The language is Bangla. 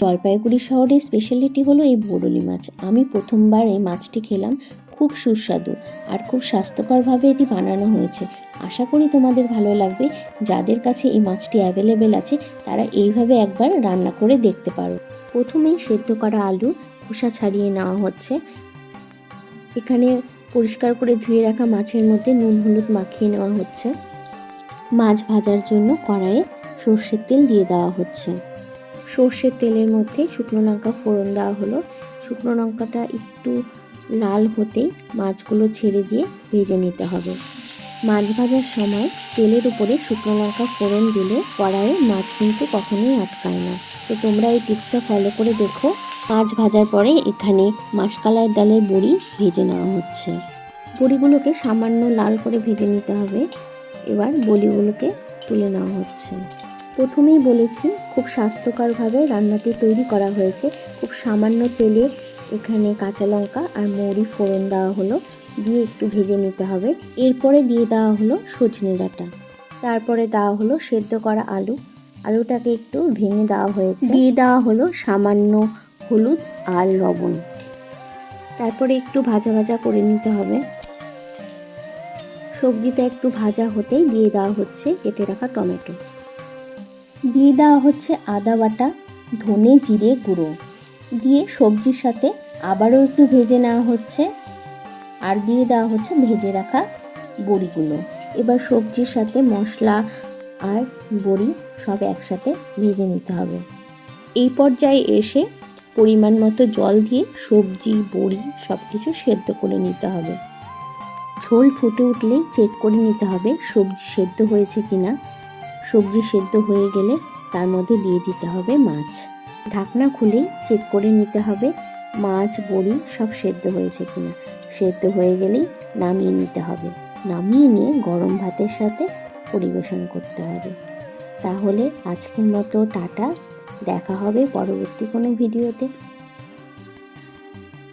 জলপাইগুড়ি শহরের স্পেশালিটি হলো এই বরুলি মাছ। আমি প্রথমবার এই মাছটি খেলাম, খুব সুস্বাদু আর খুব স্বাস্থ্যকরভাবে এটি বানানো হয়েছে। আশা করি তোমাদের ভালো লাগবে। যাদের কাছে এই মাছটি অ্যাভেলেবেল আছে তারা এইভাবে একবার রান্না করে দেখতে পারো। প্রথমেই সেদ্ধ করা আলু খোসা ছাড়িয়ে নেওয়া হচ্ছে। এখানে পরিষ্কার করে ধুয়ে রাখা মাছের মধ্যে নুন হলুদ মাখিয়ে নেওয়া হচ্ছে। মাছ ভাজার জন্য কড়াইয়ে সর্ষের তেল দিয়ে দেওয়া হচ্ছে। সর্ষের তেলের মধ্যে শুকনো লঙ্কা ফোড়ন দেওয়া হলো। শুকনো লঙ্কাটা একটু লাল হতেই মাছগুলো ছেড়ে দিয়ে ভেজে নিতে হবে। মাছ ভাজার সময় তেলের উপরে শুকনো লঙ্কা ফোড়ন দিলে কড়াইয়ে মাছ কিন্তু কখনোই আটকায় না। তো তোমরা এই টিপসটা ফলো করে দেখো। মাছ ভাজার পরে এখানে মাসকলাই ডালের বড়ি ভেজে নেওয়া হচ্ছে। বড়িগুলোকে সামান্য লাল করে ভেজে নিতে হবে। এবার বড়িগুলোকে তুলে নেওয়া হচ্ছে। প্রথমেই বলেছি খুব স্বাস্থ্যকরভাবে রান্নাটি তৈরি করা হয়েছে। খুব সামান্য তেলে এখানে কাঁচা লঙ্কা আর মৌরি ফোড়ন দেওয়া হলো, দিয়ে একটু ভেজে নিতে হবে। এরপরে দিয়ে দেওয়া হলো সজনে ডাঁটা, তারপরে দেওয়া হলো সেদ্ধ করা আলুটাকে একটু ভেঙে দেওয়া হয়েছে। দিয়ে দেওয়া হলো সামান্য হলুদ আর লবণ। তারপরে একটু ভাজা ভাজা করে নিতে হবে। সবজিটা একটু ভাজা হতেই দিয়ে দেওয়া হচ্ছে কেটে রাখা টমেটো। দিয়ে দেওয়া হচ্ছে আদা বাটা, ধনে জিরে গুঁড়ো, দিয়ে সবজির সাথে আবারও একটু ভেজে নেওয়া হচ্ছে। আর দিয়ে দেওয়া হচ্ছে ভেজে রাখা বড়িগুলো। এবার সবজির সাথে মশলা আর বড়ি সব একসাথে ভেজে নিতে হবে। এই পর্যায়ে এসে পরিমাণ মতো জল দিয়ে সবজি বড়ি সব কিছু সেদ্ধ করে নিতে হবে। ঝোল ফুটে উঠলেই চেক করে নিতে হবে সবজি সেদ্ধ হয়েছে কিনা। সবজি সেদ্ধ হয়ে গেলে তার মধ্যে দিয়ে দিতে হবে মাছ। ঢাকনা খুলেই চেক করে নিতে হবে মাছ বড়ি সব সেদ্ধ হয়েছে কিনা। সেদ্ধ হয়ে গেলেই নামিয়ে নিতে হবে। নামিয়ে নিয়ে গরম ভাতের সাথে পরিবেশন করতে হবে। তাহলে আজকের মতো টাটা, দেখা হবে পরবর্তী কোনো ভিডিওতে।